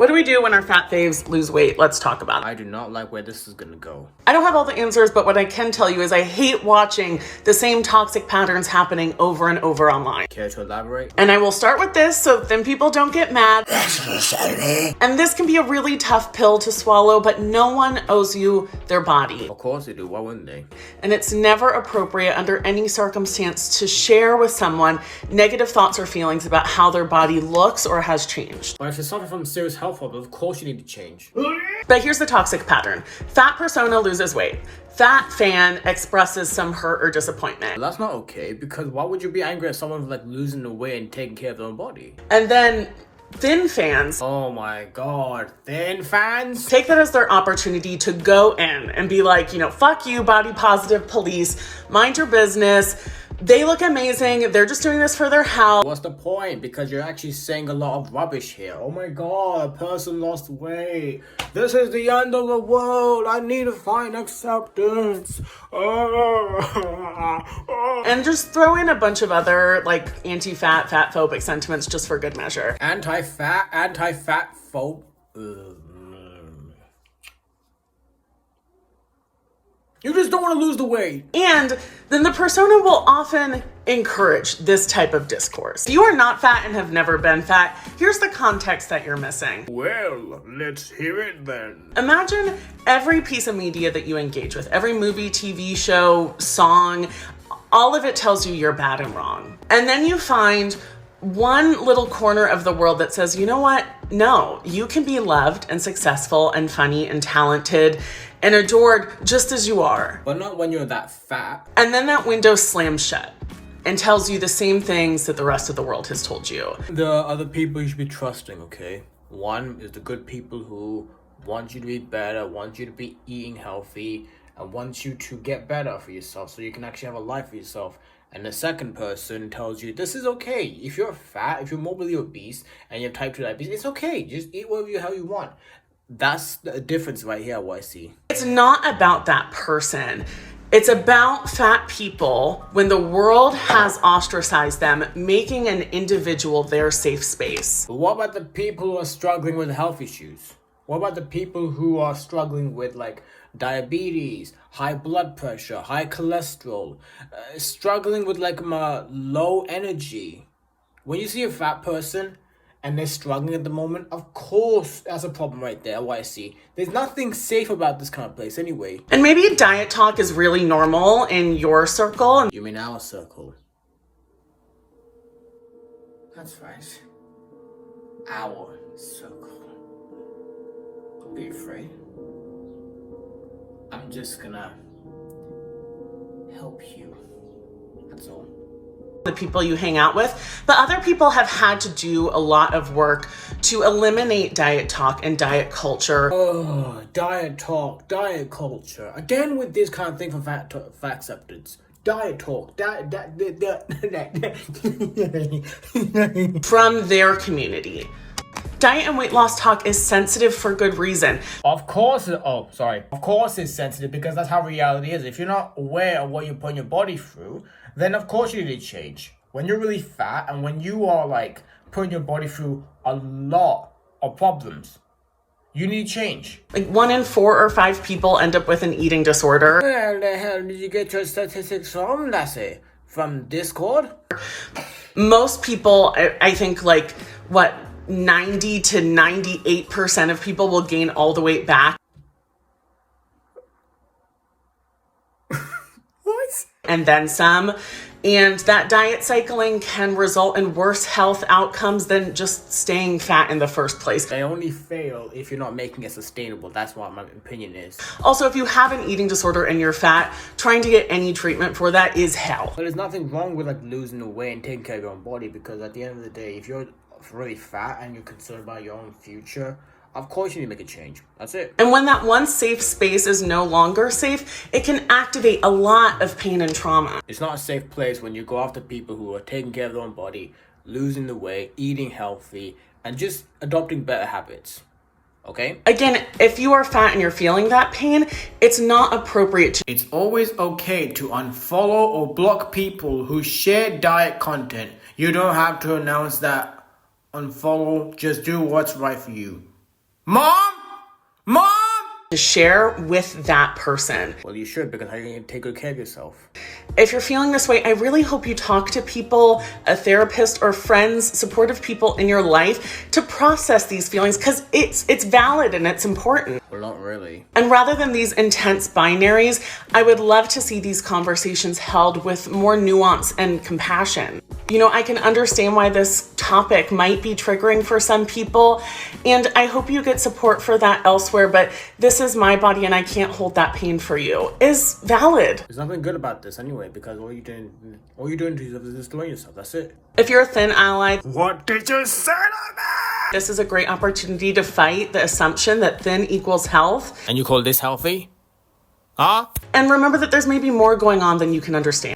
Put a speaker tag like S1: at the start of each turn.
S1: What do we do when our fat faves lose weight? Let's talk about it.
S2: I do not like where this is gonna go.
S1: I don't have all the answers, but what I can tell you is I hate watching the same toxic patterns happening over and over online.
S2: Care to elaborate?
S1: And I will start with this so then people don't get mad. And this can be a really tough pill to swallow, but no one owes you their body.
S2: Of course they do, why wouldn't they?
S1: And it's never appropriate under any circumstance to share with someone negative thoughts or feelings about how their body looks or has changed.
S2: But if you're suffering from serious health problems, of course you need to change.
S1: But here's the toxic pattern. Fat persona loses weight. Fat fan expresses some hurt or disappointment.
S2: That's not okay, because why would you be angry at someone for like losing the weight and taking care of their own body?
S1: And then thin fans
S2: Oh my god, thin fans?
S1: take that as their opportunity to go in and be like, fuck you, body positive police, mind your business. They look amazing. They're just doing this for their health.
S2: What's the point? Because you're actually saying a lot of rubbish here. Oh my god, a person lost weight. This is the end of the world. I need to find acceptance.
S1: And just throw in a bunch of other like anti-fat, fat phobic sentiments just for good measure.
S2: Anti-fat phobe. You just don't want to lose the weight.
S1: And then the persona will often encourage this type of discourse. If you are not fat and have never been fat, here's the context that you're missing.
S2: Well, let's hear it then.
S1: Imagine every piece of media that you engage with, every movie, TV show, song, all of it tells you you're bad and wrong. And then you find one little corner of the world that says, you know what? No, you can be loved and successful and funny and talented and adored just as you are.
S2: But not when you're that fat.
S1: And then that window slams shut and tells you the same things that the rest of the world has told you.
S2: There are other people you should be trusting, okay? One is the good people who want you to be better, want you to be eating healthy, and want you to get better for yourself so you can actually have a life for yourself. And the second person tells you, this is okay. If you're fat, if you're morbidly obese, and you have type 2 diabetes, it's okay. Just eat whatever the hell you want. That's the difference right here, what I see.
S1: It's not about that person. It's about fat people when the world has ostracized them, making an individual their safe space.
S2: But what about the people who are struggling with health issues? What about the people who are struggling with like diabetes, high blood pressure, high cholesterol, struggling with like low energy? When you see a fat person and they're struggling at the moment, of course that's a problem right there, what I see. There's nothing safe about this kind of place anyway.
S1: And maybe diet talk is really normal in your circle.
S2: You mean our circle? That's right. Our circle. Don't be afraid. I'm just gonna help you. That's all.
S1: The people you hang out with, but other people have had to do a lot of work to eliminate diet talk and diet culture.
S2: Oh, diet talk, diet culture. Again with this kind of thing for fat acceptance. Diet talk,
S1: From their community. Diet and weight loss talk is sensitive for good reason.
S2: Of course it's sensitive because that's how reality is. If you're not aware of what you're putting your body through, then of course you need to change. When you're really fat and when you are like putting your body through a lot of problems, you need change.
S1: Like 1 in 4 or 5 people end up with an eating disorder.
S2: Where the hell did you get your statistics from, Lassie? From Discord?
S1: Most people, I think 90 to 98% of people will gain all the weight back.
S2: What?
S1: And then some. And that diet cycling can result in worse health outcomes than just staying fat in the first place.
S2: They only fail if you're not making it sustainable. That's what my opinion is.
S1: Also, if you have an eating disorder and you're fat, trying to get any treatment for that is hell.
S2: But there's nothing wrong with losing the weight and taking care of your own body, because at the end of the day, if you're really fat and you're concerned about your own future, of course you need to make a change. That's it.
S1: And when that one safe space is no longer safe, it can activate a lot of pain and trauma.
S2: It's not a safe place when you go after people who are taking care of their own body, losing the weight, eating healthy, and just adopting better habits. Okay?
S1: Again, if you are fat and you're feeling that pain, it's not appropriate to.
S2: It's always okay to unfollow or block people who share diet content. You don't have to announce that unfollow, just do what's right for you. Mom? Mom?
S1: to share with that person.
S2: Well, you should, because how are you going to take good care of yourself?
S1: If you're feeling this way, I really hope you talk to people, a therapist or friends, supportive people in your life to process these feelings, because it's valid and it's important.
S2: Well, not really.
S1: And rather than these intense binaries, I would love to see these conversations held with more nuance and compassion. You know, I can understand why this topic might be triggering for some people, and I hope you get support for that elsewhere, but this is my body and I can't hold that pain for you is valid.
S2: There's nothing good about this anyway, because all you're doing to yourself is destroying yourself. That's it.
S1: If you're a thin ally,
S2: What did you say to me?
S1: this is a great opportunity to fight the assumption that thin equals health.
S2: And you call this healthy? Huh?
S1: And remember that there's maybe more going on than you can understand.